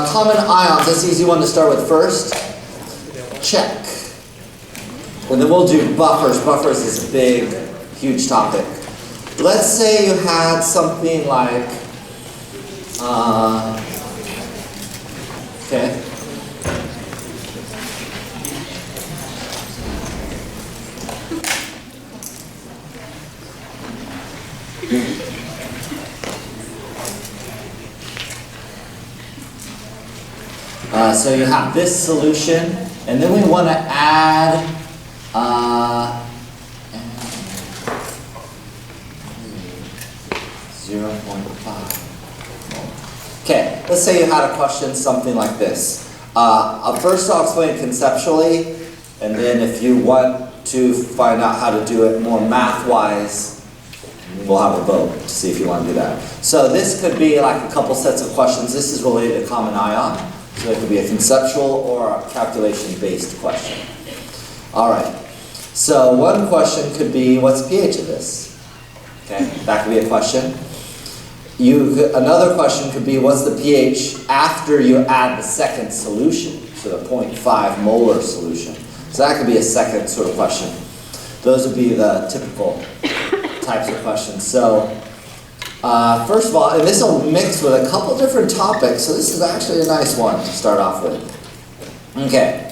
Common ions, that's the easy one to start with first. Check. And then we'll do buffers. Buffers is a big, huge topic. Let's say you had something like, okay. So you have this solution, and then we want to add 0.5. Okay, let's say you had a question something like this. First I'll explain conceptually, and then if you want to find out how to do it more math-wise, we'll have a vote to see if you want to do that. So this could be like a couple sets of questions. This is related to common ion. So it could be a conceptual or a calculation-based question. All right. So one question could be, what's the pH of this? Okay, that could be a question. Another question could be, what's the pH after you add the second solution, so the 0.5 molar solution? So that could be a second sort of question. Those would be the typical types of questions. So first of all, and this will mix with a couple different topics, so this is actually a nice one to start off with. Okay,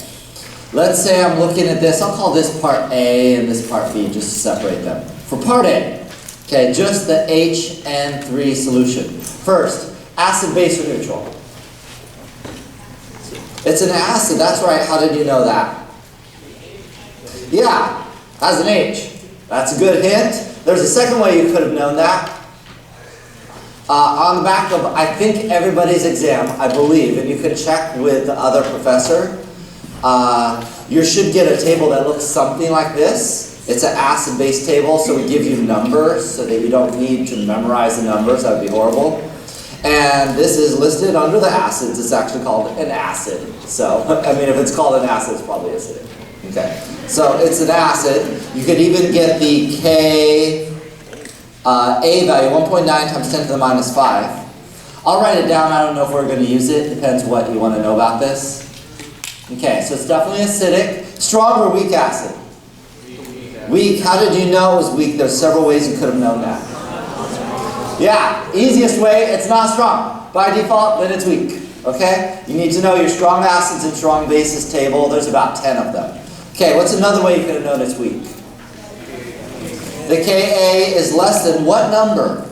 let's say I'm looking at this. I'll call this part A and this part B just to separate them. For part A, okay, just the HN3 solution. First, acid, base, or neutral? It's an acid, that's right. How did you know that? Yeah, has an H. That's a good hint. There's a second way you could have known that. On the back of, I think, everybody's exam, I believe, and you can check with the other professor, you should get a table that looks something like this. It's an acid-base table, so we give you numbers so that you don't need to memorize the numbers. That would be horrible. And this is listed under the acids. It's actually called an acid. So, I mean, if it's called an acid, it's probably acidic. Okay, so it's an acid. You could even get the Ka value, 1.9 times 10 to the minus 5. I'll write it down. I don't know if we're going to use it. Depends what you want to know about this. Okay, so it's definitely acidic. Strong or weak acid? Weak. How did you know it was weak? There's several ways you could have known that. Yeah, easiest way, it's not strong. By default, then it's weak. Okay? You need to know your strong acids and strong bases table. There's about 10 of them. Okay, what's another way you could have known it's weak? The Ka is less than what number?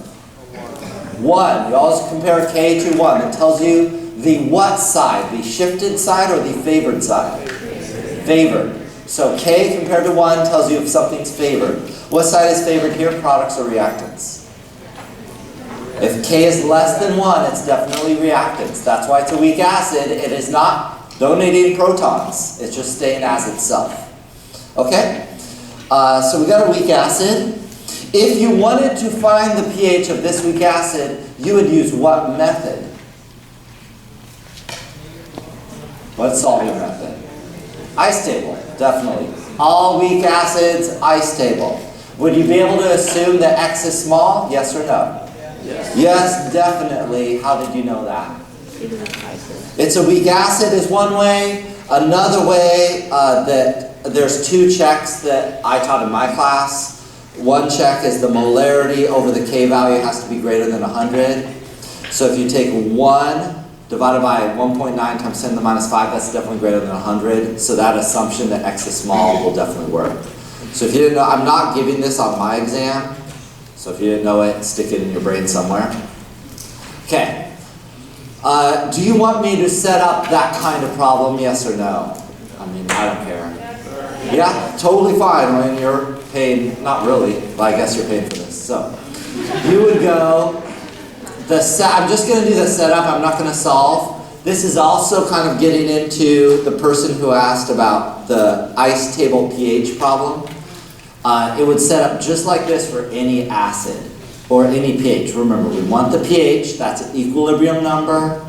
1. You always compare K to 1. It tells you the what side, the shifted side or the favored side? Favored. So K compared to 1 tells you if something's favored. What side is favored here? Products or reactants? If K is less than 1, it's definitely reactants. That's why it's a weak acid. It is not donating protons. It's just staying as itself. Okay? So we got a weak acid. If you wanted to find the pH of this weak acid, you would use what method? What solving method? Ice table, definitely. All weak acids, ice table. Would you be able to assume that X is small? Yes or no? Yes. Yes, definitely. How did you know that? It's a weak acid is one way. Another way that there's 2 checks that I taught in my class. One check is the molarity over the K value has to be greater than 100. So if you take 1 divided by 1.9 times 10 to the minus 5, that's definitely greater than 100. So that assumption that X is small will definitely work. So if you didn't know, I'm not giving this on my exam. So if you didn't know it, stick it in your brain somewhere. Okay. Do you want me to set up that kind of problem, yes or no? I mean, I don't care. Yeah, totally fine when you're paying, not really, but I guess you're paying for this. So you would go, I'm just going to do the setup, I'm not going to solve. This is also kind of getting into the person who asked about the ice table pH problem. It would set up just like this for any acid or any pH. Remember, we want the pH, that's an equilibrium number.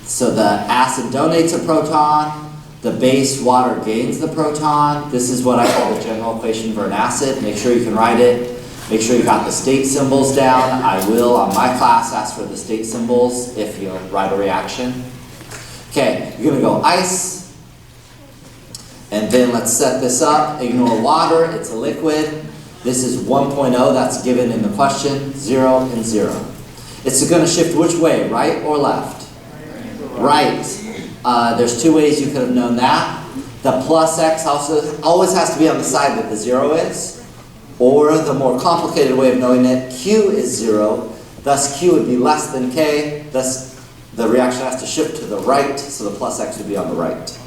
So the acid donates a proton, the base water gains the proton. This is what I call the general equation for an acid. Make sure you can write it. Make sure you got the state symbols down. I will, on my class, ask for the state symbols if you write a reaction. Okay, you're going to go ice. And then let's set this up. Ignore water, it's a liquid. This is 1.0, that's given in the question. 0 and 0. It's going to shift which way, right or left? Right. There's two ways you could have known that. The plus x also always has to be on the side that the 0 is. Or the more complicated way of knowing it, q is 0. Thus q would be less than k. Thus the reaction has to shift to the right, so the plus x would be on the right.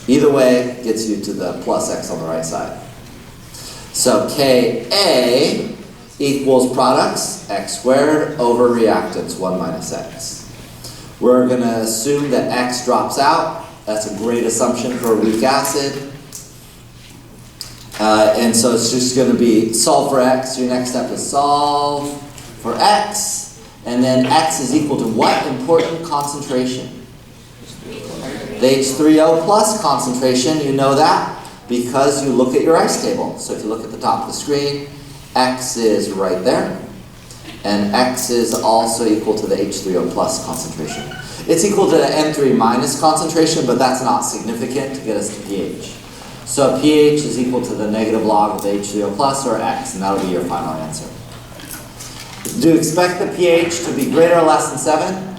Either way gets you to the plus x on the right side. So Ka equals products, x squared, over reactants, 1 minus x. We're going to assume that x drops out. That's a great assumption for a weak acid. And so it's just going to be solve for x. Your next step is solve for x. And then x is equal to what important concentration? The H3O plus concentration, you know that because you look at your ice table. So if you look at the top of the screen, x is right there. And x is also equal to the H3O plus concentration. It's equal to the N3 minus concentration, but that's not significant to get us to pH. So pH is equal to the negative log of the H3O plus, or x, and that'll be your final answer. Do you expect the pH to be greater or less than 7?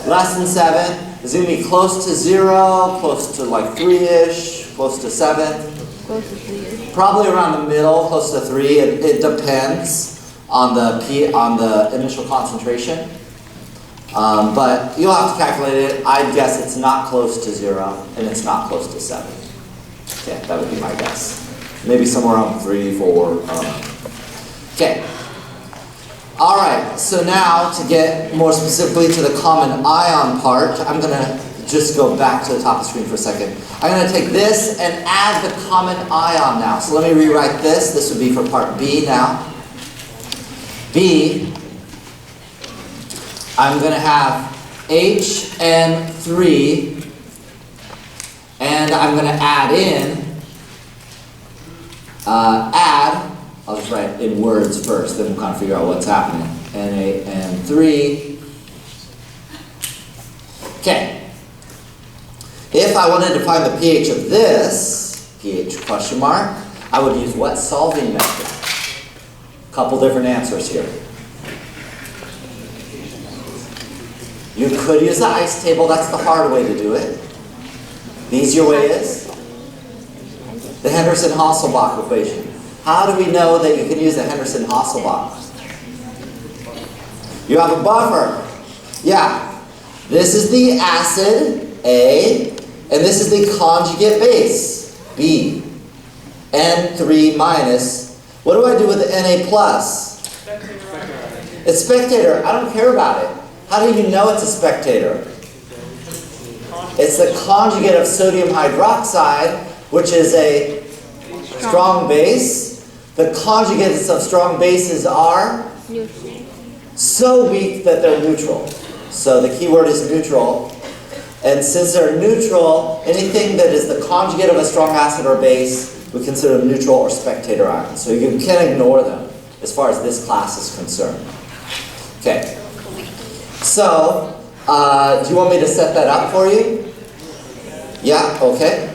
Less than 7. Is it going to be close to 0, close to like 3-ish, close to 7? Close to 3-ish. Probably around the middle, close to 3. It depends on the initial concentration. But you'll have to calculate it. I'd guess it's not close to 0, and it's not close to 7. Okay, that would be my guess. Maybe somewhere around 3, 4. Okay. All right, so now to get more specifically to the common ion part, I'm going to just go back to the top of the screen for a second. I'm going to take this and add the common ion now. So let me rewrite this. This would be for part B now. B, I'm going to have HN3, and I'm going to add in, I'll just write in words first, then we'll kind of figure out what's happening. NaN3. Okay. If I wanted to find the pH of this, pH question mark, I would use what solving method? A couple different answers here. You could use the ice table, that's the hard way to do it. The easier way is the Henderson-Hasselbalch equation. How do we know that you can use the Henderson-Hasselbalch? You have a buffer. Yeah. This is the acid, A, and this is the conjugate base, B. N3 minus. What do I do with the Na plus? It's spectator. I don't care about it. How do you know it's a spectator? It's the conjugate of sodium hydroxide, which is a strong base. The conjugates of strong bases are so weak that they're neutral. So the key word is neutral. And since they're neutral, anything that is the conjugate of a strong acid or base, we consider them neutral or spectator ions. So you can ignore them as far as this class is concerned. Okay. So, do you want me to set that up for you? Yeah, okay.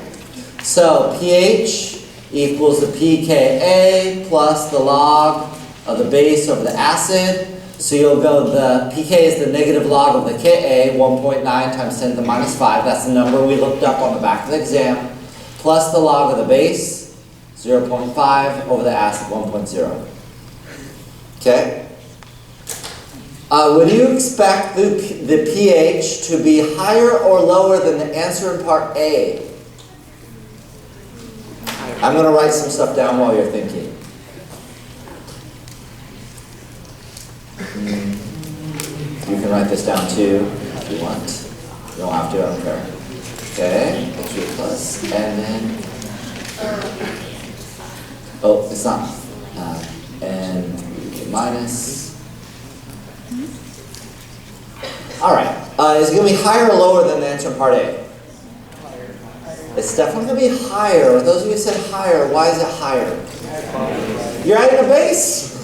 So pH equals the pKa plus the log of the base over the acid. So you'll go, the pK is the negative log of the Ka, 1.9 times 10 to the minus 5. That's the number we looked up on the back of the exam. Plus the log of the base, 0.5 over the acid, 1.0. Okay? Would you expect the pH to be higher or lower than the answer in part A? I'm going to write some stuff down while you're thinking. You can write this down too if you want. You don't have to, I don't care. Okay, H3 plus, and then, oh, it's not, and minus. All right, is it going to be higher or lower than the answer in part A? It's definitely going to be higher. Those of you who said higher, why is it higher? You're adding a base.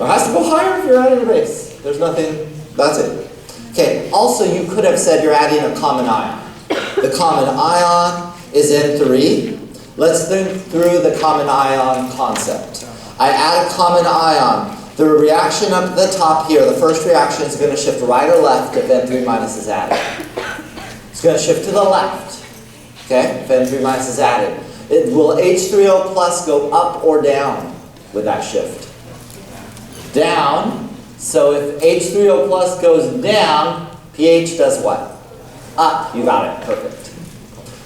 It has to go higher if you're adding a base. There's nothing, that's it. Okay, also you could have said you're adding a common ion. The common ion is N3. Let's think through the common ion concept. I add a common ion. The reaction up at the top here, the first reaction is going to shift right or left if N3 minus is added. It's going to shift to the left, okay, if N3 minus is added. Will H3O plus go up or down with that shift? Down. So if H3O plus goes down, pH does what? Up. You got it. Perfect.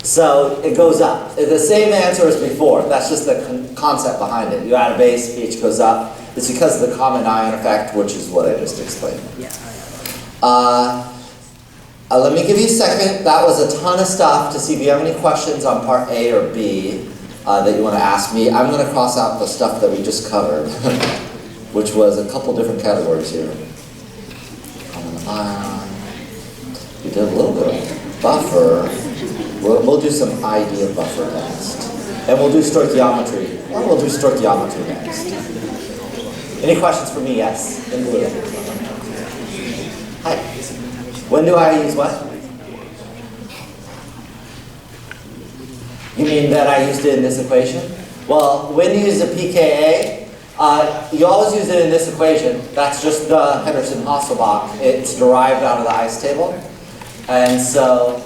So it goes up. It's the same answer as before. That's just the concept behind it. You add a base, pH goes up. It's because of the common ion effect, which is what I just explained. Let me give you a second. That was a ton of stuff to see if you have any questions on part A or B that you want to ask me. I'm going to cross out the stuff that we just covered, which was a couple different categories here. Common ion. We did a little bit of buffer. We'll do some ID of buffer next. And we'll do stoichiometry. Or we'll do stoichiometry next. Any questions for me? Yes. In blue. Hi. When do I use what? You mean that I used it in this equation? Well, when you use a pKa, you always use it in this equation. That's just the Henderson-Hasselbalch. It's derived out of the ice table. And so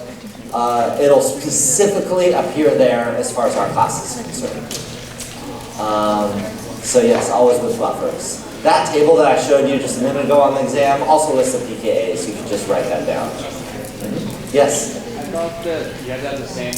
it'll specifically appear there as far as our class is concerned. So yes, always with buffers. That table that I showed you just a minute ago on the exam also lists the pKa, so you can just write that down. Yes? I thought that you had to have the same,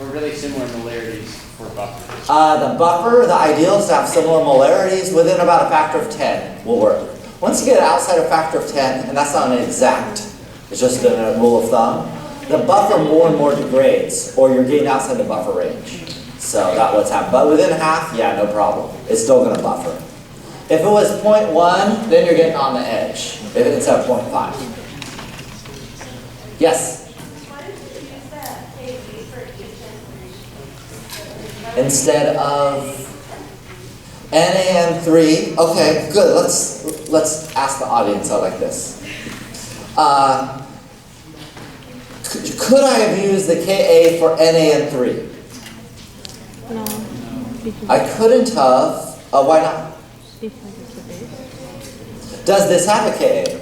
or really similar molarities for buffers. The buffer, the ideal is to have similar molarities within about a factor of 10 will work. Once you get outside a factor of 10, and that's not an exact, it's just a rule of thumb, the buffer more and more degrades, or you're getting outside the buffer range. So that's what's happening. But within half, yeah, no problem. It's still going to buffer. If it was 0.1, then you're getting on the edge. If it's at 0.5. Yes? Why did you use that KB for each Instead of NaN3. Okay, good. Let's ask the audience. I like this. Could I have used the Ka for NaN3? No. I couldn't have. Why not? Does this have a Ka? It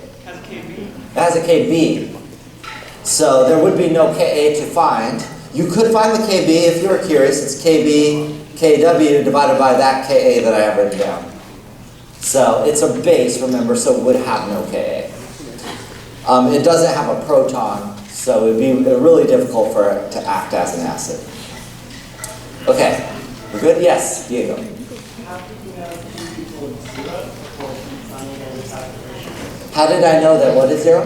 has a Kb. So there would be no Ka to find. You could find the Kb if you were curious. It's Kb, Kw divided by that Ka that I have written down. So it's a base, remember, so it would have no Ka. It doesn't have a proton, so it would be really difficult for it to act as an acid. Okay, we're good? Yes, Diego. How did I know that what is 0?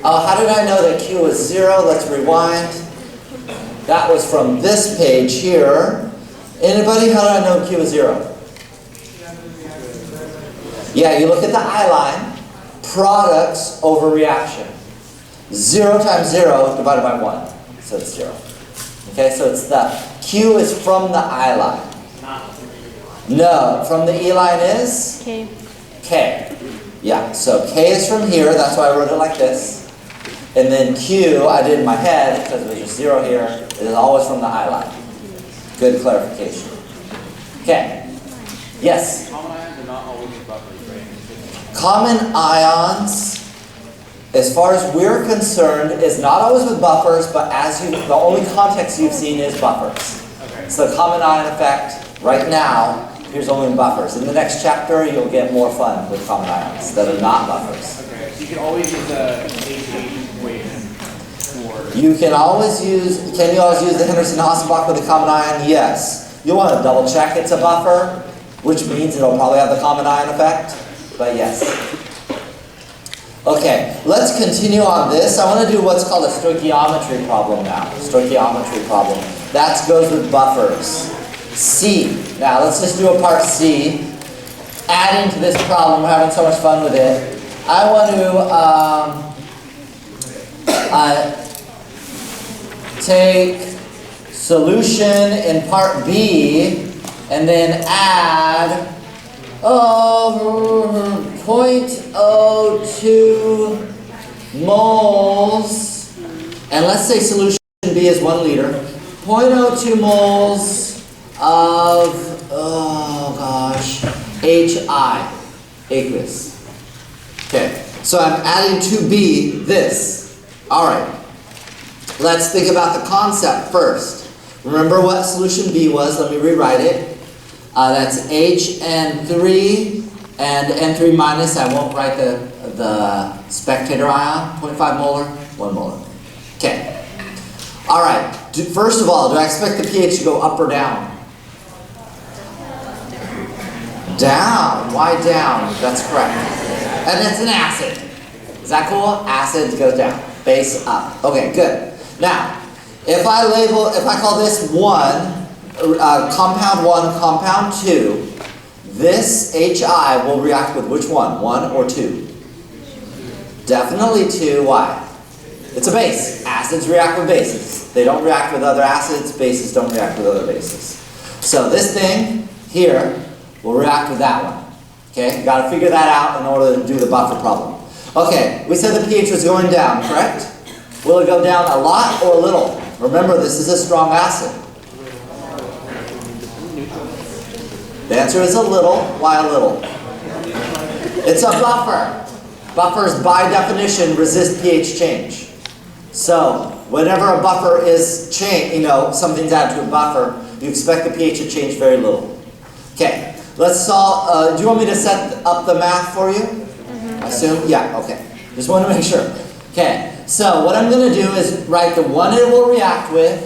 How did I know that Q was 0? Let's rewind. That was from this page here. Anybody, how did I know Q was 0? Yeah, you look at the I line. Products over reaction. 0 times 0 divided by 1. So it's 0. Okay, so it's the Q is from the I line. No, from the E line is? K. K. Yeah, so K is from here, that's why I wrote it like this. And then Q, I did in my head, because it was just 0 here, it is always from the I line. Good clarification. Okay. Yes? Common ions are not always buffers, right? Common ions, as far as we're concerned, is not always with buffers, but the only context you've seen is buffers. Okay. So the common ion effect, right now, appears only in buffers. In the next chapter, you'll get more fun with common ions that are not buffers. Okay, so you can always use the H equation for... Can you always use the Henderson-Hasselbalch with a common ion? Yes. You'll want to double check it's a buffer, which means it'll probably have the common ion effect, but yes. Okay, let's continue on this. I want to do what's called a stoichiometry problem now. Stoichiometry problem. That goes with buffers. C. Now let's just do a part C. Adding to this problem, we're having so much fun with it. I want to take solution in part B and then add 0.02 moles, and let's say solution B is 1 liter, 0.02 moles of, HI, aqueous. Okay, so I'm adding to B this. All right, let's think about the concept first. Remember what solution B was, let me rewrite it. That's HN3 and N3 minus, I won't write the spectator ion, 0.5 molar, 1 molar. Okay. All right, first of all, do I expect the pH to go up or down? Down. Why down? That's correct. And it's an acid. Is that cool? Acid goes down. Base up. Okay, good. Now, if I call this 1, compound 1, compound 2, this HI will react with which one? 1 or 2? Definitely 2. Why? It's a base. Acids react with bases. They don't react with other acids. Bases don't react with other bases. So this thing here will react with that one. Okay? You've got to figure that out in order to do the buffer problem. Okay, we said the pH was going down, correct? Will it go down a lot or a little? Remember, this is a strong acid. The answer is a little. Why a little? It's a buffer. Buffers, by definition, resist pH change. So, whenever a buffer is something's added to a buffer, you expect the pH to change very little. Okay, let's solve. Do you want me to set up the math for you? I assume? Yeah, okay. Just want to make sure. Okay, so what I'm going to do is write the one it will react with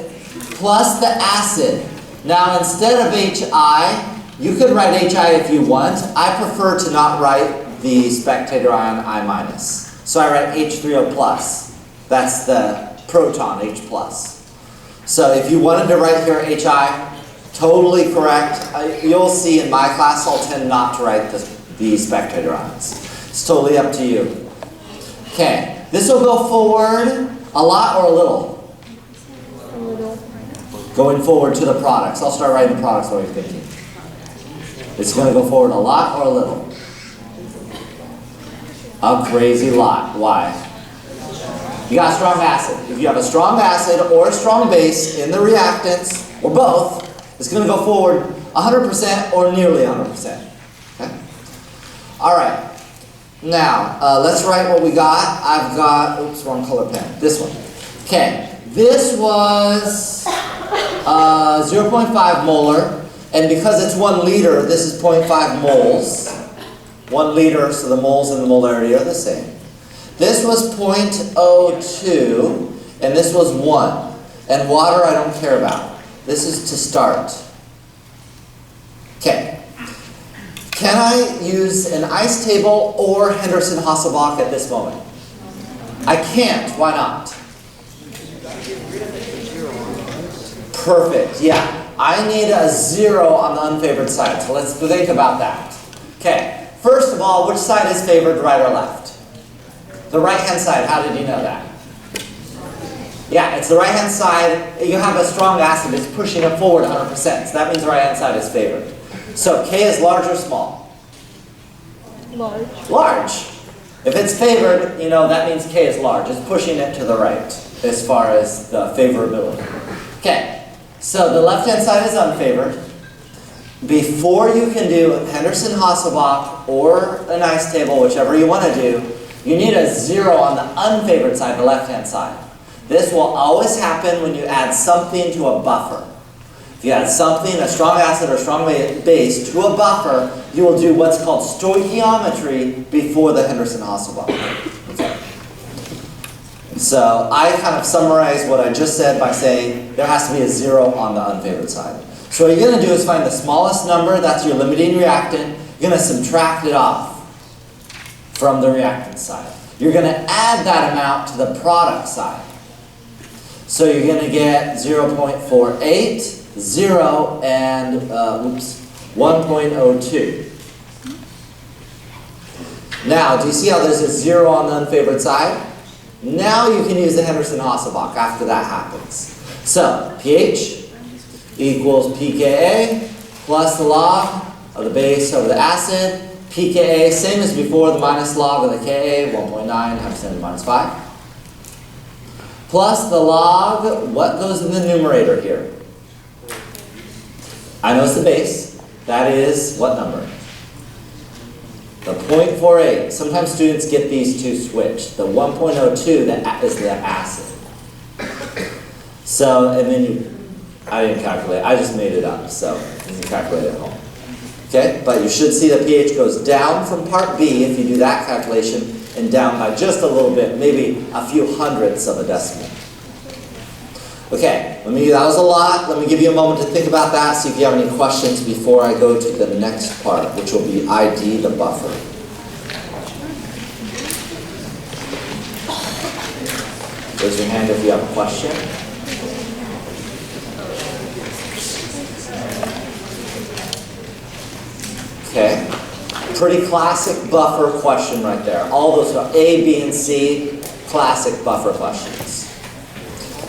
plus the acid. Now, instead of HI, you could write HI if you want. I prefer to not write the spectator ion I minus. So I write H3O plus. That's the proton, H plus. So if you wanted to write here HI, totally correct. You'll see in my class I'll tend not to write the spectator ions. It's totally up to you. Okay, this will go forward a lot or a little? A little. Going forward to the products. I'll start writing the products while you're thinking. It's going to go forward a lot or a little? A crazy lot. Why? You got a strong acid. If you have a strong acid or a strong base in the reactants, or both, it's going to go forward 100% or nearly 100%. Okay? All right. Now, let's write what we got. I've got, oops, wrong color pen. This one. Okay. This was 0.5 molar. And because it's 1 liter, this is 0.5 moles. 1 liter, so the moles and the molarity are the same. This was 0.02, and this was 1. And water I don't care about. This is to start. Okay. Can I use an ice table or Henderson-Hasselbalch at this moment? I can't. Why not? Perfect. Yeah. I need a 0 on the unfavored side, so let's think about that. Okay, first of all, which side is favored, right or left? The right-hand side, how did you know that? Yeah, it's the right-hand side. You have a strong acid, it's pushing it forward 100%, so that means the right-hand side is favored. So K is large or small? Large. Large. If it's favored, that means K is large. It's pushing it to the right as far as the favorability. Okay. So the left-hand side is unfavored. Before you can do Henderson-Hasselbalch or an ice table, whichever you want to do, you need a 0 on the unfavored side, the left-hand side. This will always happen when you add something to a buffer. If you add something, a strong acid or strong base, to a buffer, you will do what's called stoichiometry before the Henderson-Hasselbalch. Okay. So I kind of summarize what I just said by saying there has to be a 0 on the unfavored side. So what you're going to do is find the smallest number, that's your limiting reactant. You're going to subtract it off from the reactant side. You're going to add that amount to the product side. So you're going to get 0.48, 0, and 1.02. Now, do you see how there's a 0 on the unfavored side? Now you can use the Henderson-Hasselbalch after that happens. So, pH equals pKa plus the log of the base over the acid, pKa, same as before, the minus log of the Ka, 1.9 times 10 to the minus 5. Plus the log, what goes in the numerator here? I know it's the base. That is what number? The 0.48. Sometimes students get these two switched. The 1.02 that is the acid. So, and then I didn't calculate. I just made it up. So you can calculate it at home. Okay, but you should see the pH goes down from part B if you do that calculation, and down by just a little bit, maybe a few hundredths of a decimal. Okay, that was a lot. Let me give you a moment to think about that, see if you have any questions before I go to the next part, which will be ID, the buffer. Raise your hand if you have a question. Okay, pretty classic buffer question right there. All those are A, B, and C, classic buffer questions.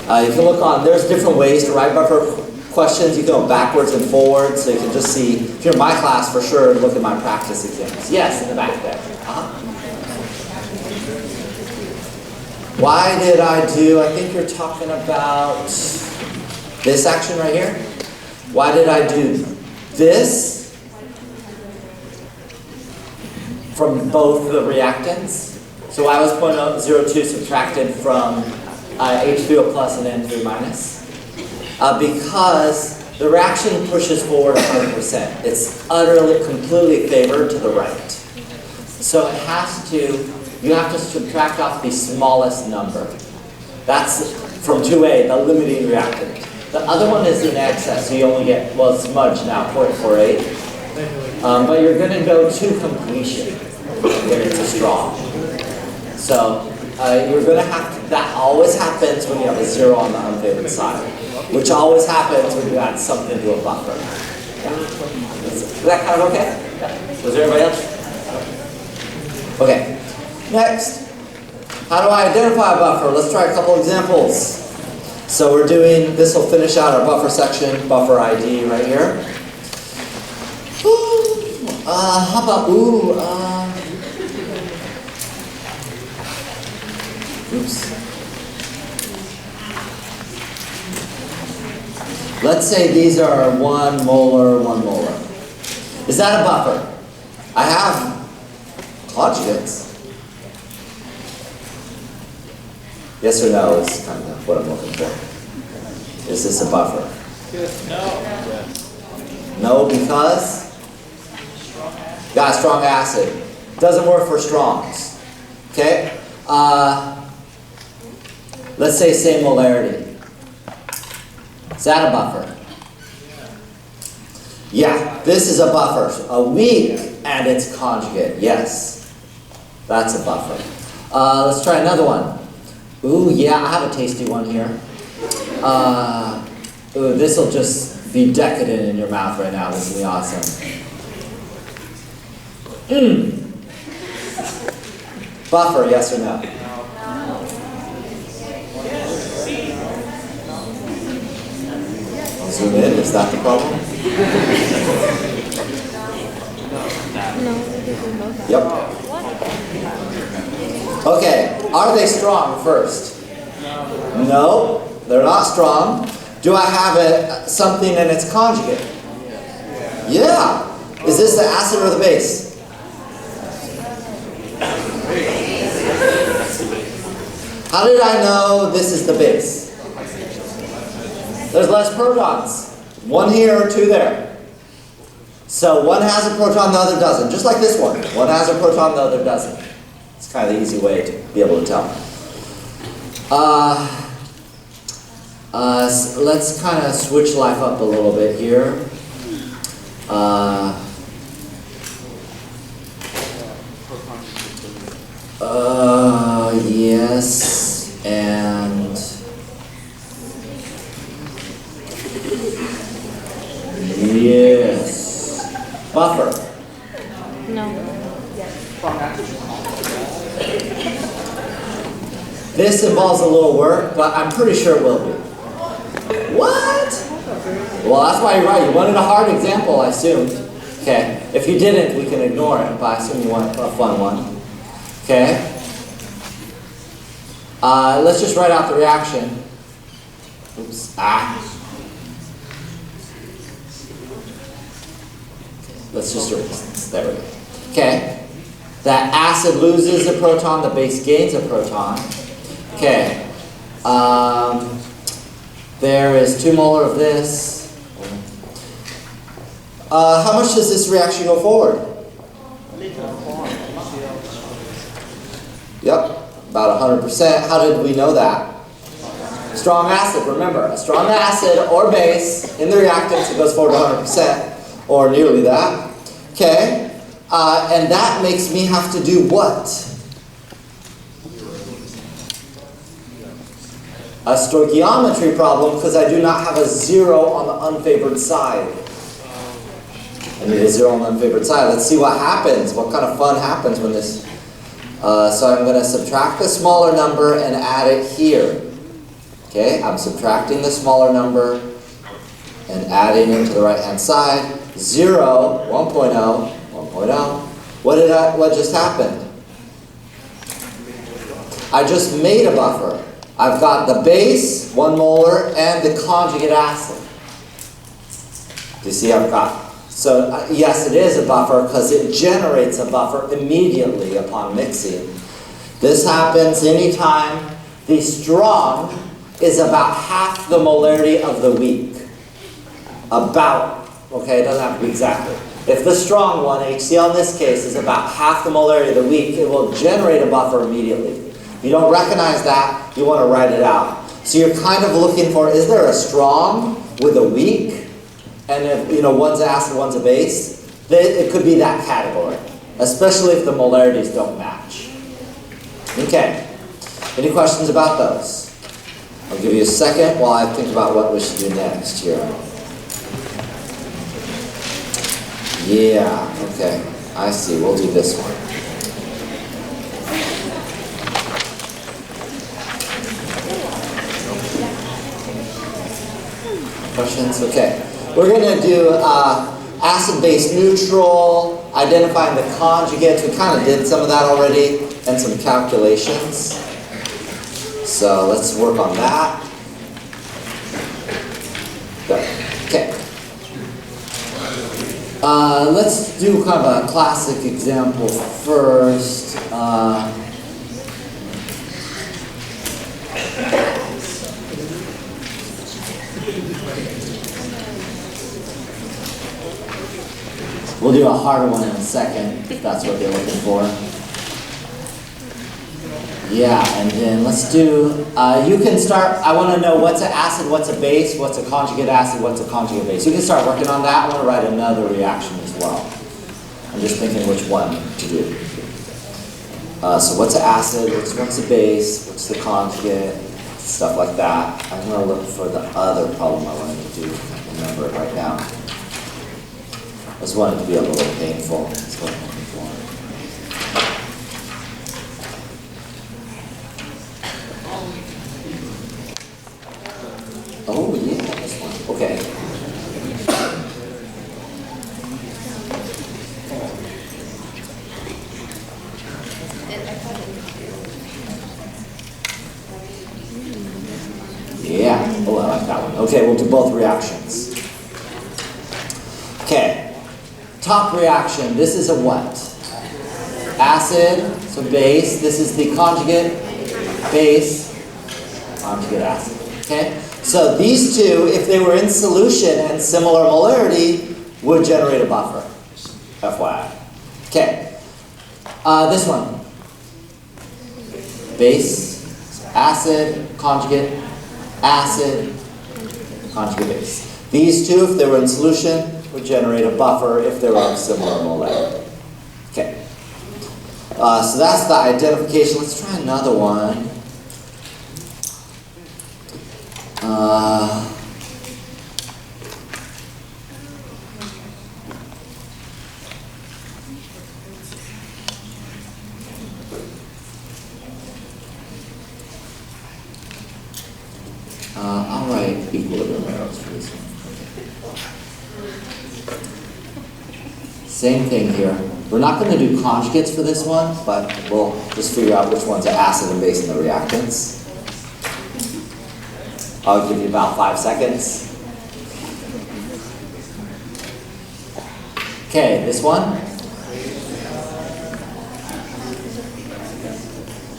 You can look on, there's different ways to write buffer questions. You can go backwards and forwards, so you can just see, if you're in my class for sure, look at my practice exams. Yes, in the back there. Why did I think you're talking about this action right here. Why did I do this? From both the reactants. So I was 0.02 subtracted from H3O plus and N3 minus. Because the reaction pushes forward 100%. It's utterly, completely favored to the right. So it has to, you have to subtract off the smallest number. That's from 2A, the limiting reactant. The other one is in excess, so you only get, well, it's smudged now, 0.48. But you're going to go to completion when it's a straw. So you're going to have to, that always happens when you have a 0 on the unfavored side, which always happens when you add something to a buffer. Yeah. Is that kind of okay? Yeah. Was there anybody else? Okay. Next, how do I identify a buffer? Let's try a couple examples. So we're doing, this will finish out our buffer section, buffer ID right here. How about, oops. Let's say these are 1 molar, 1 molar. Is that a buffer? I have conjugates. Yes or no is kind of what I'm looking for. Is this a buffer? No. No, because? Got a strong acid. Doesn't work for strongs. Okay? Let's say same molarity. Is that a buffer? Yeah, this is a buffer. A weak and its conjugate. Yes. That's a buffer. Let's try another one. Ooh, yeah, I have a tasty one here. Ooh, this will just be decadent in your mouth right now. This will be awesome. Buffer, yes or no? Zoom in, is that the problem? No, because we both have. Yep. Okay, are they strong first? No, they're not strong. Do I have something in its conjugate? Yeah. Is this the acid or the base? How did I know this is the base? There's less protons. 1 here, 2 there. So one has a proton, the other doesn't. Just like this one. One has a proton, the other doesn't. It's kind of the easy way to be able to tell. Let's kind of switch life up a little bit here. Yes, and yes. Buffer. No. This involves a little work, but I'm pretty sure it will be. What? Well, that's why you're right. You wanted a hard example, I assumed. Okay, Okay? If you didn't, we can ignore it, but I assume you want a fun one. Okay? Let's just write out the reaction. Oops. Let's just erase this. There we go. Okay. That acid loses a proton, the base gains a proton. Okay. There is 2 molar of this. How much does this reaction go forward? Yep, about 100%. How did we know that? Strong acid, remember, a strong acid or base in the reactants, it goes forward 100%, or nearly that. Okay, and that makes me have to do what? A stoichiometry problem, because I do not have a 0 on the unfavored side. I need a 0 on the unfavored side. Let's see what happens. What kind of fun happens when this... so I'm going to subtract the smaller number and add it here. Okay, I'm subtracting the smaller number and adding it to the right-hand side. 0, 1.0, 1.0. What just happened? I just made a buffer. I've got the base, 1 molar, and the conjugate acid. Do you see I've got? So yes, it is a buffer because it generates a buffer immediately upon mixing. This happens anytime the strong is about half the molarity of the weak. About, okay, it doesn't have to be exactly. If the strong one, HCl in this case, is about half the molarity of the weak, it will generate a buffer immediately. If you don't recognize that, you want to write it out. So you're kind of looking for, is there a strong with a weak? And if, one's an acid, one's a base, it could be that category, especially if the molarities don't match. Okay, any questions about those? I'll give you a second while I think about what we should do next here. Yeah, okay, I see, we'll do this one. Questions? Okay. We're going to do acid-base neutral, identifying the conjugates. We kind of did some of that already, and some calculations. So let's work on that. Good. Okay. Let's do kind of a classic example first. We'll do a harder one in a second, if that's what you're looking for. Yeah, and then let's do, you can start, I want to know what's an acid, what's a base, what's a conjugate acid, what's a conjugate base. You can start working on that. I want to write another reaction as well. I'm just thinking which one to do. So what's an acid, what's a base, what's the conjugate, stuff like that. I'm going to look for the other problem I wanted to do. I can't remember it right now. I just wanted it to be a little painful. That's what I'm looking for. Oh yeah, this one. Okay. Yeah. Oh, I like that one. Okay, we'll do both reactions. Okay. Top reaction, this is a what? Acid, so base. This is the conjugate, base, conjugate acid. Okay? So these two, if they were in solution and similar molarity, would generate a buffer. FYI. Okay. This one. Base, acid, conjugate, base. These two, if they were in solution, would generate a buffer if they were of similar molarity. Okay. So that's the identification. Let's try another one. I'll write equilibrium arrows for this one. Same thing here. We're not going to do conjugates for this one, but we'll just figure out which ones are acid and base in the reactants. I'll give you about 5 seconds. Okay, this one.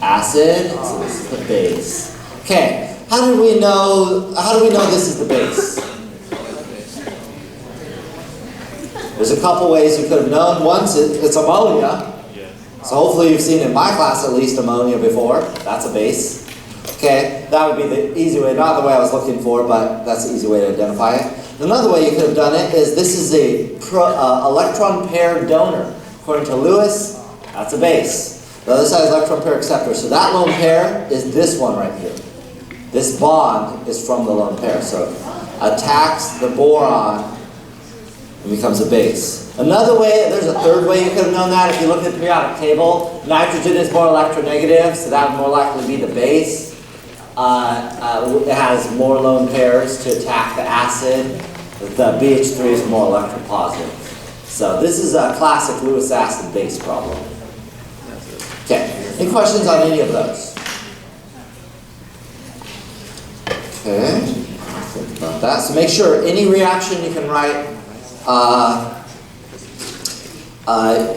Acid, so this is the base. Okay, how do we know this is the base? There's a couple ways you could have known. Once it's ammonia. So hopefully you've seen in my class at least ammonia before. That's a base. Okay, that would be the easy way, not the way I was looking for, but that's the easy way to identify it. Another way you could have done it is this is a electron pair donor. According to Lewis, that's a base. The other side is electron pair acceptor. So that lone pair is this one right here. This bond is from the lone pair. So it attacks the boron and becomes a base. Another way, there's a third way you could have known that. If you look at the periodic table, nitrogen is more electronegative, so that would more likely be the base. It has more lone pairs to attack the acid. The BH3 is more electropositive. So this is a classic Lewis acid base problem. Okay, any questions on any of those? Okay, think about that. So make sure any reaction you can write,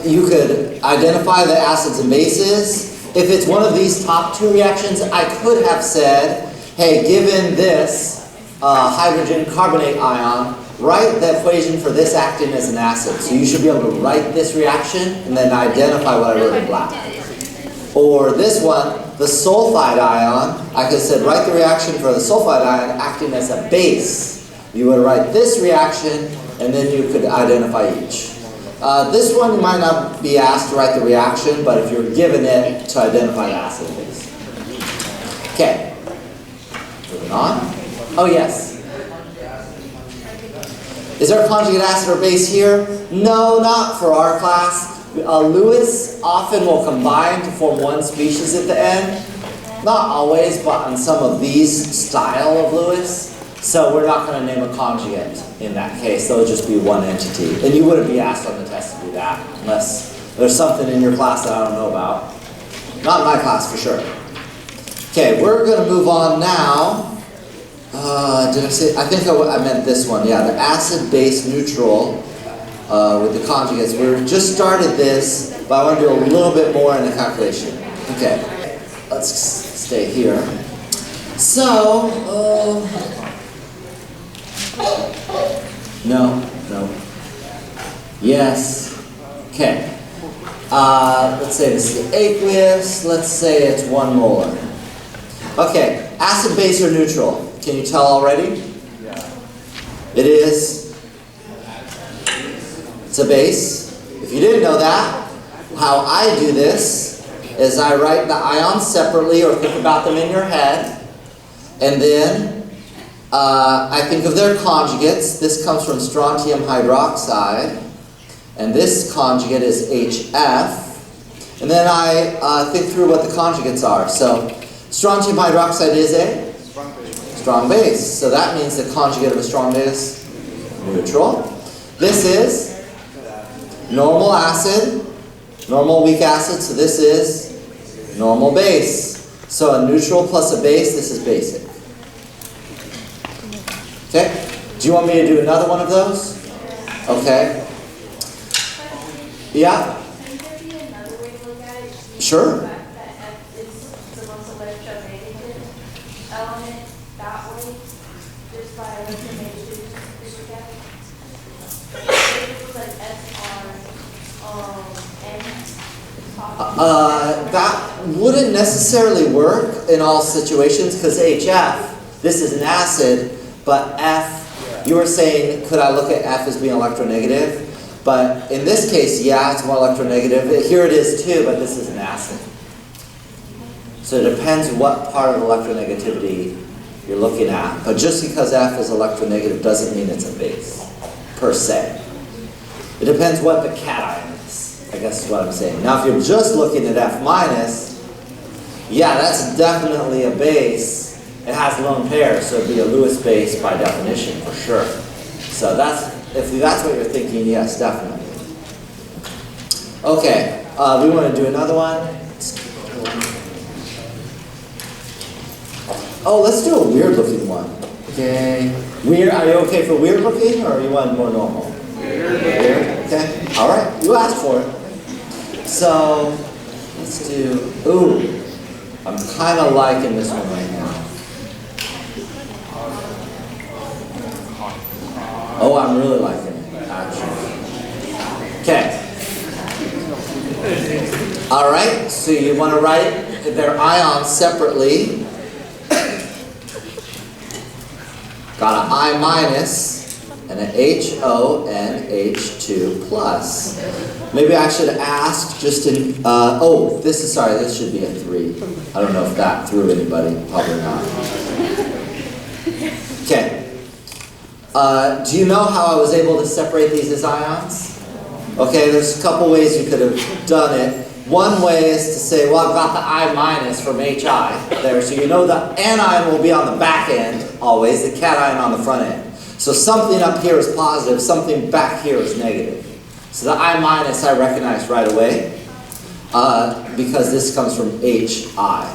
you could identify the acids and bases. If it's one of these top two reactions, I could have said, hey, given this hydrogen carbonate ion, write the equation for this acting as an acid. So you should be able to write this reaction and then identify what I wrote in black. Or this one, the sulfide ion, I could have said write the reaction for the sulfide ion acting as a base. You would write this reaction and then you could identify each. This one you might not be asked to write the reaction, but if you're given it, to identify the acid and base. Okay, moving on. Oh yes. Is there a conjugate acid or base here? No, not for our class. Lewis often will combine to form one species at the end. Not always, but on some of these style of Lewis. So we're not going to name a conjugate in that case. They'll just be one entity. And you wouldn't be asked on the test to do that unless there's something in your class that I don't know about. Not in my class for sure. Okay, we're going to move on now. Did I say? I think I meant this one. Yeah, the acid-base neutral with the conjugates. We just started this, but I want to do a little bit more in the calculation. Okay, let's stay here. So, no. Yes. Okay. Let's say this is aqueous. Let's say it's 1 molar. Okay, acid, base, or neutral? Can you tell already? Yeah. It is. It's a base. If you didn't know that, how I do this is I write the ions separately or think about them in your head. And then I think of their conjugates. This comes from strontium hydroxide. And this conjugate is HF. And then I think through what the conjugates are. So strontium hydroxide is a strong base. So that means the conjugate of a strong base, neutral. This is normal acid, normal weak acid. So this is normal base. So a neutral plus a base, this is basic. Okay? Do you want me to do another one of those? Okay. Yeah? Can there be another way to look at it? Sure. The fact that F is the most electronegative element that way, just by electronegativity, to look at it. If it was like N. That wouldn't necessarily work in all situations because HF, this is an acid, but F, you were saying, could I look at F as being electronegative? But in this case, yeah, it's more electronegative. Here it is too, but this is an acid. So it depends what part of electronegativity you're looking at. But just because F is electronegative doesn't mean it's a base, per se. It depends what the cation is, I guess is what I'm saying. Now if you're just looking at F minus, yeah, that's definitely a base. It has lone pairs, so it'd be a Lewis base by definition, for sure. So if that's what you're thinking, yes, definitely. Okay, we want to do another one. Oh, let's do a weird looking one. Okay. Weird, are you okay for weird looking or you want more normal? Weird. Okay. All right, you asked for it. So, let's do, ooh, I'm kind of liking this one right now. Oh, I'm really liking it, actually. Okay. All right, so you want to write their ions separately. Got an I minus and an HO and H2 plus. Maybe I should ask just in, oh, this should be a 3. I don't know if that threw anybody, probably not. Okay. Do you know how I was able to separate these as ions? Okay, there's a couple ways you could have done it. One way is to say, well, I've got the I minus from HI there, so you know the anion will be on the back end always, the cation on the front end. So something up here is positive, something back here is negative. So the I minus I recognize right away because this comes from HI.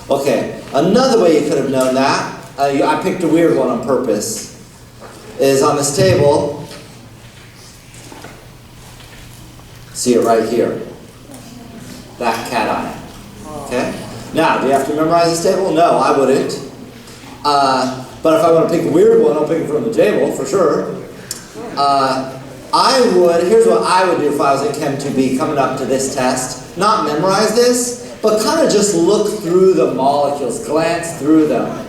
Okay, another way you could have known that, I picked a weird one on purpose, is on this table, see it right here, that cation. Okay? Now, do you have to memorize this table? No, I wouldn't. But if I want to pick a weird one, I'll pick it from the table, for sure. Here's what I would do if I was in Chem 2B coming up to this test. Not memorize this, but kind of just look through the molecules, glance through them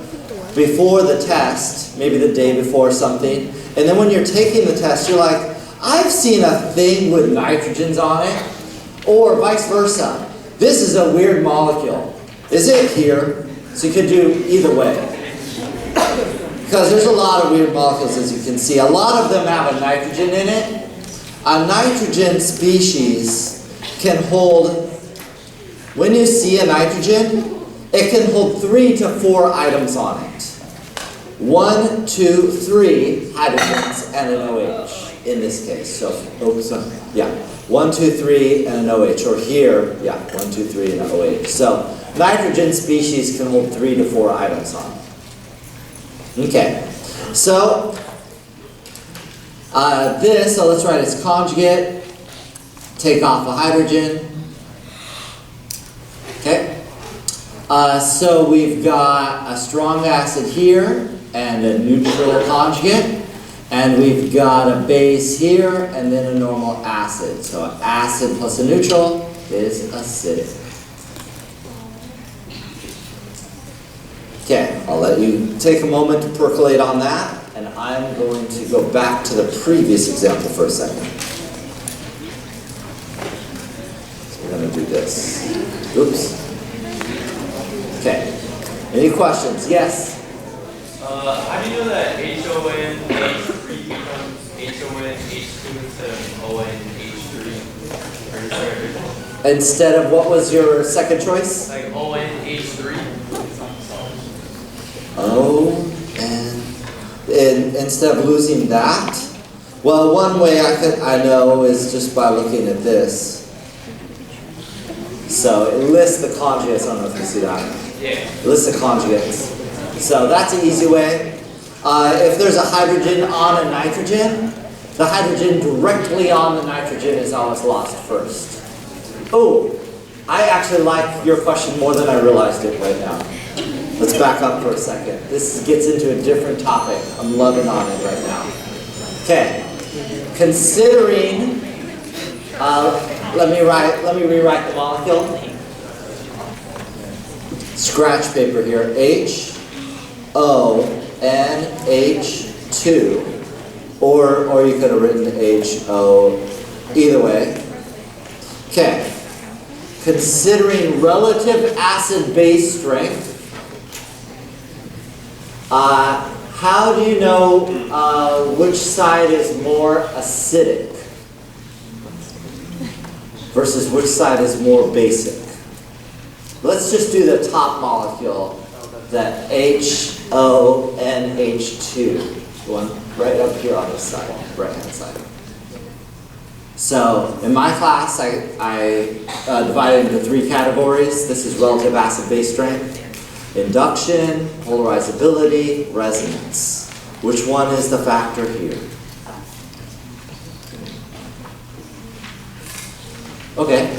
before the test, maybe the day before or something. And then when you're taking the test, you're like, I've seen a thing with nitrogens on it, or vice versa. This is a weird molecule. Is it here? So you could do either way. Because there's a lot of weird molecules, as you can see. A lot of them have a nitrogen in it. A nitrogen species can hold, when you see a nitrogen, it can hold 3 to 4 items on it. 1, 2, 3 hydrogens and an OH in this case. So, 1, 2, 3 and an OH. Or here, 1, 2, 3 and an OH. So, nitrogen species can hold 3 to 4 items on it. Okay, so so let's write its conjugate, take off a hydrogen. Okay, so we've got a strong acid here and a neutral conjugate, and we've got a base here and then a normal acid. So an acid plus a neutral is acidic. Okay, I'll let you take a moment to percolate on that, and I'm going to go back to the previous example for a second. So we're going to do this. Oops. Okay, any questions? Yes? How do you know that HON H3 becomes HON H2 instead of ON H3? Instead of what was your second choice? Like ON H3? Oh, and instead of losing that, well, one way I know is just by looking at this. So it lists the conjugates. I don't know if you see that. Yeah. It lists the conjugates. So that's an easy way. If there's a hydrogen on a nitrogen, the hydrogen directly on the nitrogen is always lost first. Oh, I actually like your question more than I realized it right now. Let's back up for a second. This gets into a different topic. I'm loving on it right now. Okay. Considering, let me rewrite the molecule. Scratch paper here. HONH2. Or you could have written HO. Either way. Okay. Considering relative acid-base strength, how do you know which side is more acidic versus which side is more basic? Let's just do the top molecule, that HONH2, one right up here on this side, right-hand side. So in my class, I divided into 3 categories. This is relative acid-base strength, induction, polarizability, resonance. Which one is the factor here? Okay,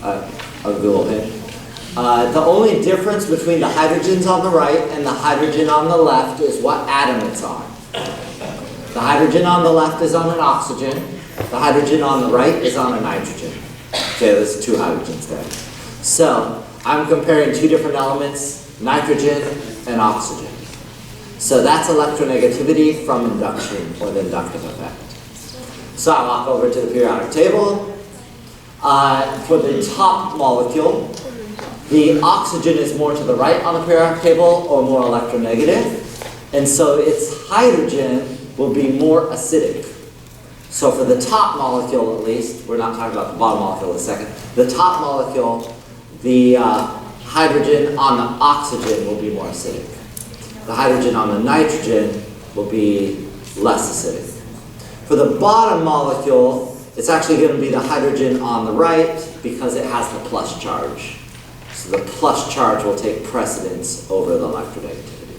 I'll give you a little hint. The only difference between the hydrogens on the right and the hydrogen on the left is what atom it's on. The hydrogen on the left is on an oxygen. The hydrogen on the right is on a nitrogen. Okay, there's 2 hydrogens there. So I'm comparing 2 different elements, nitrogen and oxygen. So that's electronegativity from induction, or the inductive effect. So I walk over to the periodic table. For the top molecule, the oxygen is more to the right on the periodic table, or more electronegative. And so its hydrogen will be more acidic. So for the top molecule at least, we're not talking about the bottom molecule in a second, the top molecule, the hydrogen on the oxygen will be more acidic. The hydrogen on the nitrogen will be less acidic. For the bottom molecule, it's actually going to be the hydrogen on the right because it has the plus charge. So the plus charge will take precedence over the electronegativity.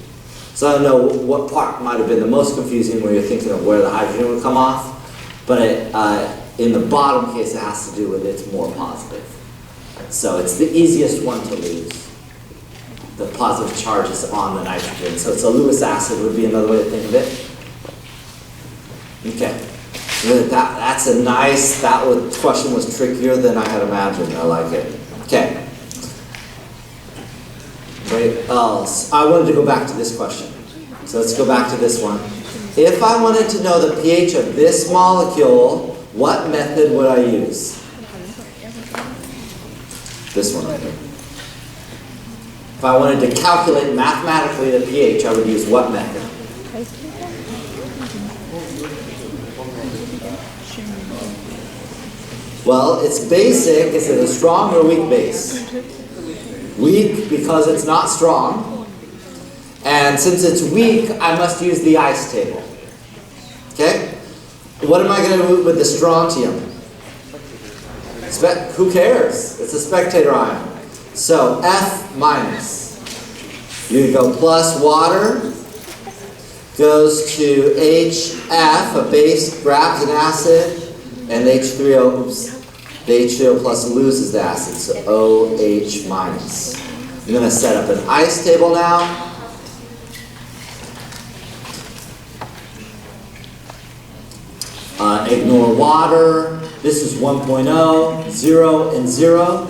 So I don't know what part might have been the most confusing where you're thinking of where the hydrogen would come off, but in the bottom case it has to do with it's more positive. So it's the easiest one to lose. The positive charge is on the nitrogen. So it's a Lewis acid would be another way to think of it. Okay. That's a nice, question was trickier than I had imagined. I like it. Okay. What else? I wanted to go back to this question. So let's go back to this one. If I wanted to know the pH of this molecule, what method would I use? This one right here. If I wanted to calculate mathematically the pH, I would use what method? Well, it's basic. Is it a strong or weak base? Weak because it's not strong. And since it's weak, I must use the ice table. Okay? What am I going to do with the strontium? Who cares? It's a spectator ion. So F minus. You go plus water goes to HF, a base grabs an acid, and H3O, the H3O plus loses the acid, so OH minus. I'm going to set up an ice table now. Ignore water. This is 1.0, 0, and 0.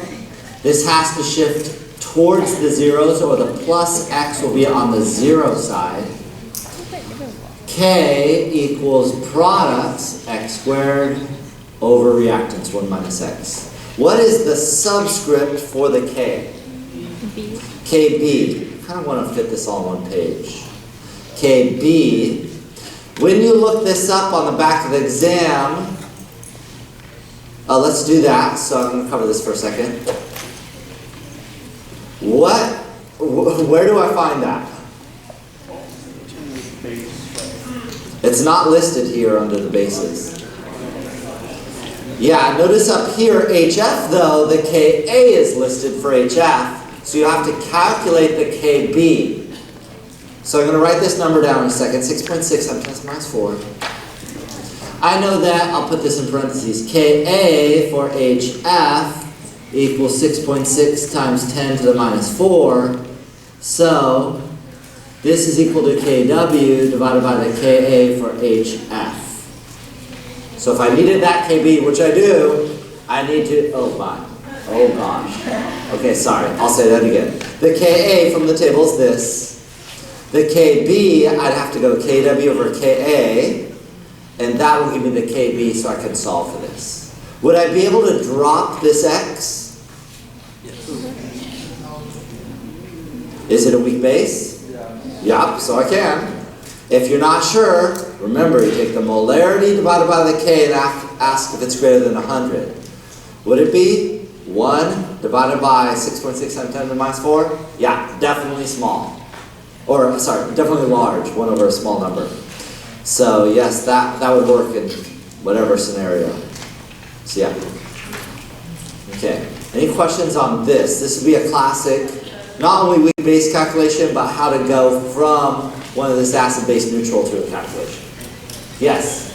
This has to shift towards the zeros, or the plus x will be on the 0 side. K equals products x squared over reactants 1 minus x. What is the subscript for the K? B. KB. I kind of want to fit this all on one page. KB. When you look this up on the back of the exam, let's do that. So I'm going to cover this for a second. Where do I find that? It's not listed here under the bases. Yeah, notice up here HF though, the Ka is listed for HF, so you have to calculate the Kb. So I'm going to write this number down in a second, 6.6 times 10 minus 4. I know that, I'll put this in parentheses, Ka for HF equals 6.6 times 10 to the minus 4. So this is equal to Kw divided by the Ka for HF. So if I needed that Kb, which I do, I need to, oh gosh. Okay, sorry, I'll say that again. The Ka from the table is this. The Kb, I'd have to go Kw over Ka, and that will give me the Kb so I can solve for this. Would I be able to drop this x? Yes. Is it a weak base? Yup, so I can. If you're not sure, remember you take the molarity divided by the K and ask if it's greater than 100. Would it be 1 divided by 6.6 times 10 to the minus 4? Yeah, definitely small. Or, sorry, definitely large, 1 over a small number. So yes, that would work in whatever scenario. So yeah. Okay. Any questions on this? This would be a classic, not only weak-base calculation, but how to go from one of this acid-base neutral to a calculation. Yes?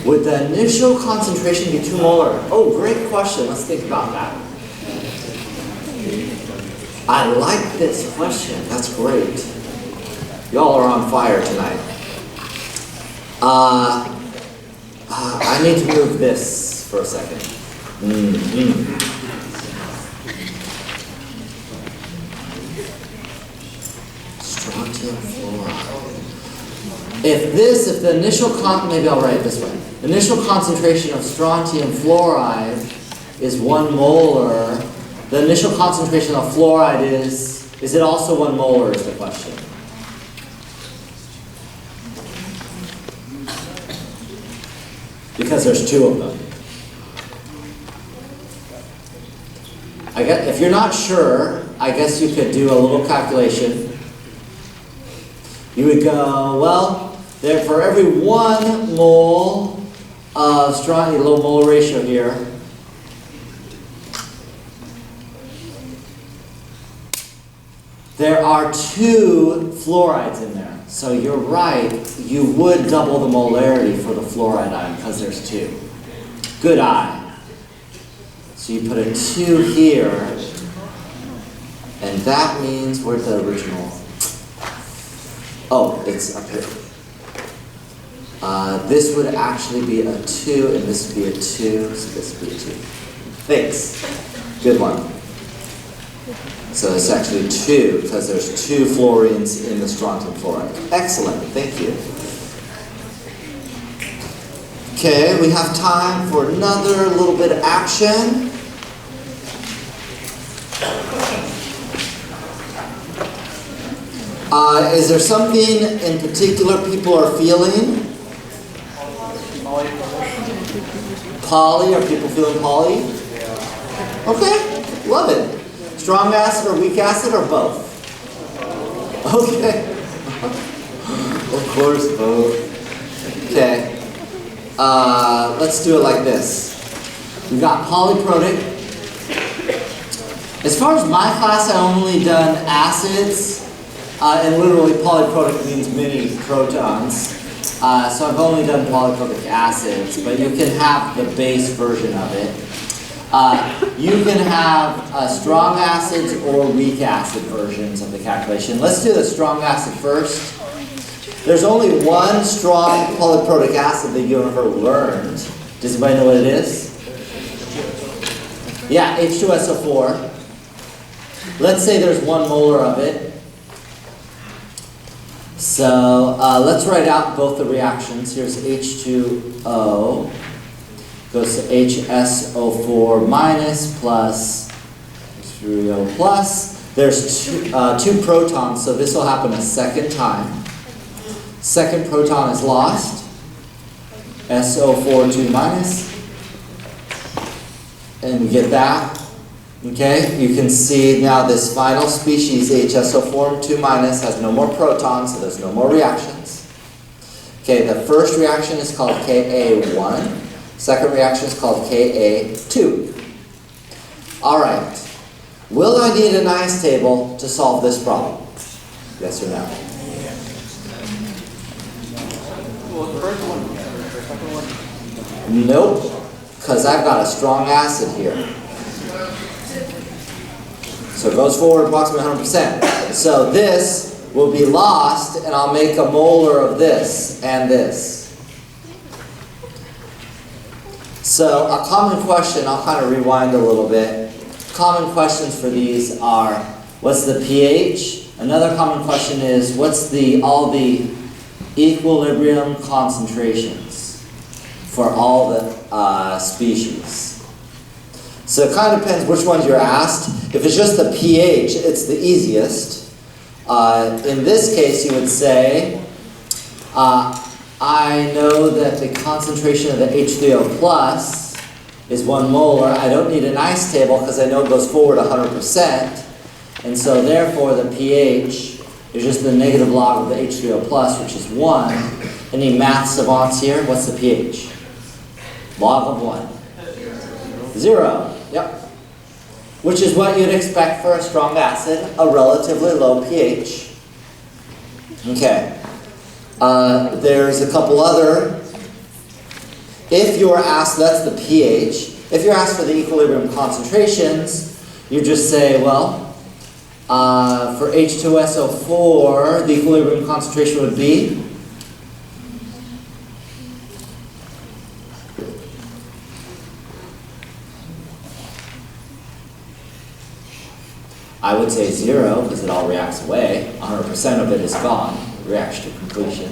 Would the initial concentration be 2 molar? Oh, great question. Let's think about that. I like this question. That's great. Y'all are on fire tonight. I need to move this for a second. Strontium fluoride. If the initial maybe I'll write it this way. The initial concentration of strontium fluoride is 1 molar. The initial concentration of fluoride is it also 1 molar is the question. Because there's 2 of them. I guess, if you're not sure, I guess you could do a little calculation. You would go, well, there for every 1 mole of strontium, low molar ratio here, there are 2 fluorides in there. So you're right, you would double the molarity for the fluoride ion because there's 2. Good eye. So you put a 2 here, and that means, where's the original? Oh, it's up here. This would actually be a 2, and this would be a 2, so this would be a 2. Thanks. Good one. So it's actually 2, because there's 2 fluorines in the strontium fluoride. Excellent, thank you. Okay, we have time for another little bit of action. Is there something in particular people are feeling? Poly, are people feeling poly? Okay, love it. Strong acid or weak acid or both? Okay. Of course, both. Okay. Let's do it like this. We've got polyprotic. As far as my class, I've only done acids, and literally polyprotic means many protons. So I've only done polyprotic acids, but you can have the base version of it. You can have strong acids or weak acid versions of the calculation. Let's do the strong acid first. There's only 1 strong polyprotic acid that you ever learned. Does anybody know what it is? Yeah, H2SO4. Let's say there's 1 molar of it. So let's write out both the reactions. Here's H2O. Goes to HSO4 minus plus H3O plus. There's 2 protons, so this will happen a second time. Second proton is lost. SO4 2 minus. And we get that. Okay, you can see now this final species, HSO4 2 minus, has no more protons, so there's no more reactions. Okay, the first reaction is called Ka1. Second reaction is called Ka2. All right. Will I need an ice table to solve this problem? Yes or no? Well, the first one, the second one. Nope, because I've got a strong acid here. So it goes forward approximately 100%. So this will be lost, and I'll make a molar of this and this. So a common question, I'll kind of rewind a little bit. Common questions for these are, what's the pH? Another common question is, what's all the equilibrium concentrations for all the species? So it kind of depends which ones you're asked. If it's just the pH, it's the easiest. In this case, you would say, I know that the concentration of the H3O plus is 1 molar. I don't need an ice table because I know it goes forward 100%. And so therefore the pH is just the negative log of the H3O plus, which is 1. Any math savants here? What's the pH? Log of 1. 0. Yep. Which is what you'd expect for a strong acid, a relatively low pH. Okay. There's a couple other. If you're asked, that's the pH. If you're asked for the equilibrium concentrations, you just say, well, for H2SO4, the equilibrium concentration would be I would say 0 because it all reacts away. 100% of it is gone. It reacts to completion.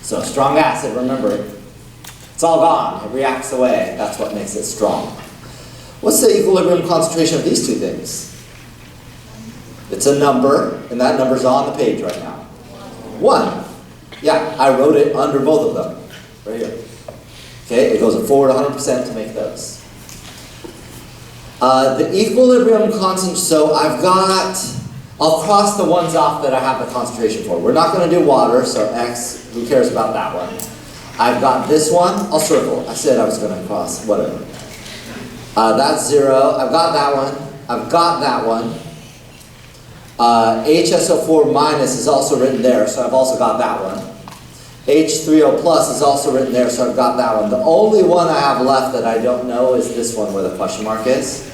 So strong acid, remember, it's all gone. It reacts away. That's what makes it strong. What's the equilibrium concentration of these two things? It's a number, and that number's on the page right now. 1. Yeah, I wrote it under both of them. Right here. Okay, it goes forward 100% to make those. The equilibrium concentration, so I'll cross the ones off that I have the concentration for. We're not going to do water, so X, who cares about that one? I've got this one, I'll circle. I said I was going to cross, whatever. That's 0. I've got that one. I've got that one. HSO4 minus is also written there, so I've also got that one. H3O plus is also written there, so I've got that one. The only one I have left that I don't know is this one where the question mark is.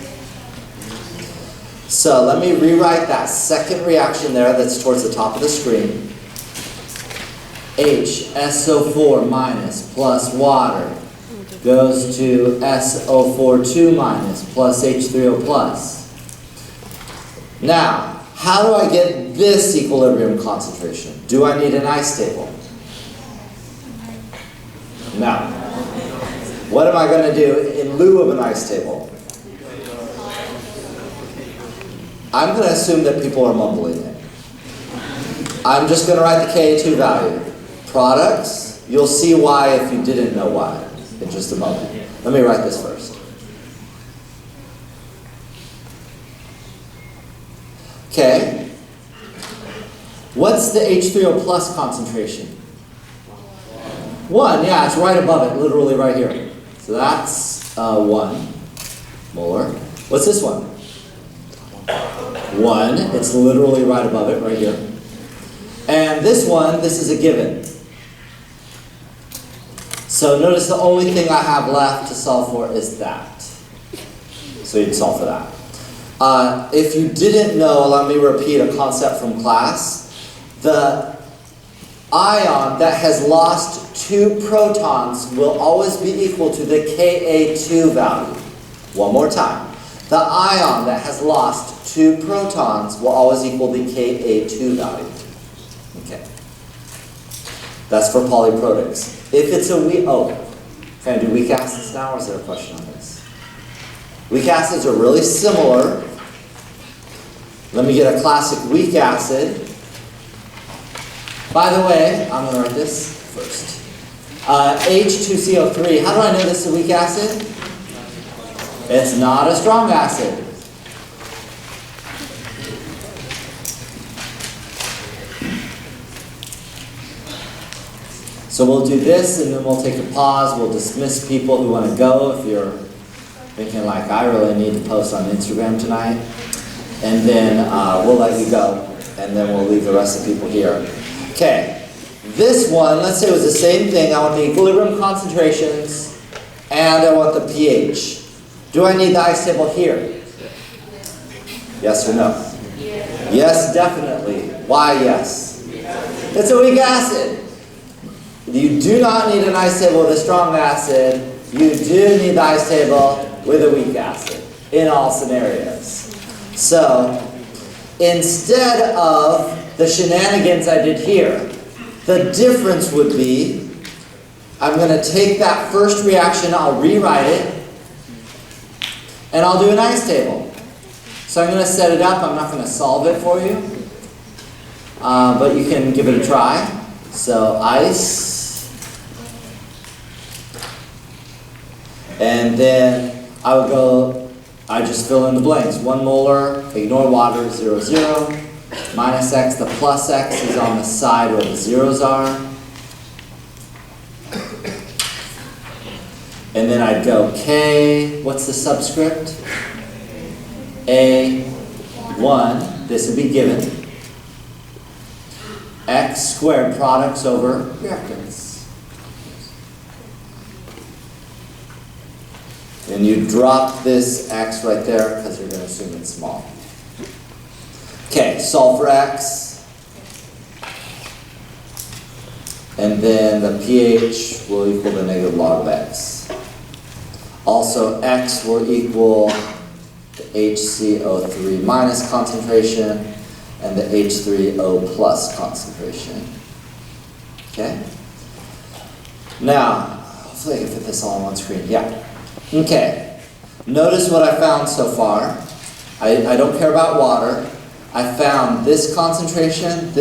So let me rewrite that second reaction there that's towards the top of the screen. HSO4 minus plus water goes to SO42 minus plus H3O plus. Now, how do I get this equilibrium concentration? Do I need an ice table? No. What am I going to do in lieu of an ice table? I'm going to assume that people are mumbling it. I'm just going to write the Ka2 value. Products, you'll see why if you didn't know why in just a moment. Let me write this first. Okay. What's the H3O plus concentration? 1, yeah, it's right above it, literally right here. So that's 1 molar. What's this one? 1, it's literally right above it, right here. And this one, this is a given. So notice the only thing I have left to solve for is that. So you'd solve for that. If you didn't know, let me repeat a concept from class. The ion that has lost 2 protons will always be equal to the Ka2 value. One more time. The ion that has lost 2 protons will always equal the Ka2 value. Okay. That's for polyprotics. If it's a weak, can I do weak acids now, or is there a question on this? Weak acids are really similar. Let me get a classic weak acid. By the way, I'm going to write this first. H2CO3, how do I know this is a weak acid? It's not a strong acid. So we'll do this and then we'll take a pause. We'll dismiss people who want to go if you're thinking like, I really need to post on Instagram tonight. And then we'll let you go. And then we'll leave the rest of the people here. Okay, this one, let's say it was the same thing. I want the equilibrium concentrations and I want the pH. Do I need the ice table here? Yes or no? Yes, yes, definitely. Why yes? It's a weak acid. You do not need an ice table with a strong acid. You do need the ice table with a weak acid in all scenarios. So, instead of the shenanigans I did here, the difference would be, I'm going to take that first reaction, I'll rewrite it, and I'll do an ice table. So I'm going to set it up, I'm not going to solve it for you, but you can give it a try. So ice, and then I just fill in the blanks. 1 molar, ignore water, 0, 0. minus x, the plus x is on the side where the zeros are. And then I'd go k, what's the subscript? A1, this would be given. X squared products over reactants. And you drop this x right there because you're going to assume it's small. Okay, solve for x. And then the pH will equal the negative log of x. Also, x will equal the HCO3 minus concentration and the H3O plus concentration. Okay? Now, hopefully I can fit this all on one screen. Yeah. Okay. Notice what I found so far. I don't care about water. I found this concentration,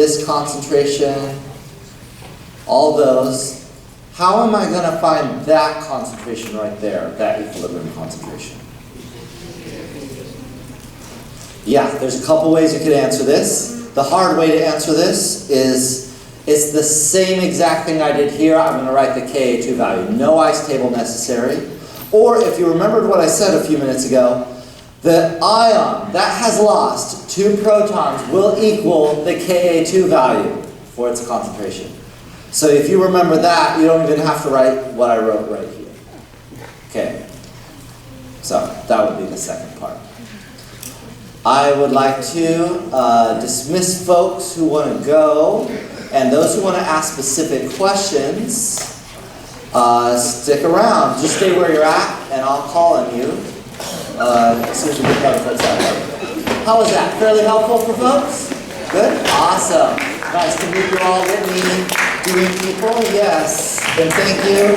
all those. How am I going to find that concentration right there, that equilibrium concentration? Yeah, there's a couple ways you could answer this. The hard way to answer this is, it's the same exact thing I did here. I'm going to write the Ka2 value. No ice table necessary. Or if you remembered what I said a few minutes ago, the ion that has lost 2 protons will equal the Ka2 value for its concentration. So if you remember that, you don't even have to write what I wrote right here. Okay. So that would be the second part. I would like to dismiss folks who want to go, and those who want to ask specific questions, stick around. Just stay where you're at, and I'll call on you as soon as we get other folks out. How was that? Fairly helpful for folks? Good? Awesome. Nice to meet you all. Whitney, doing people? Yes. And thank you.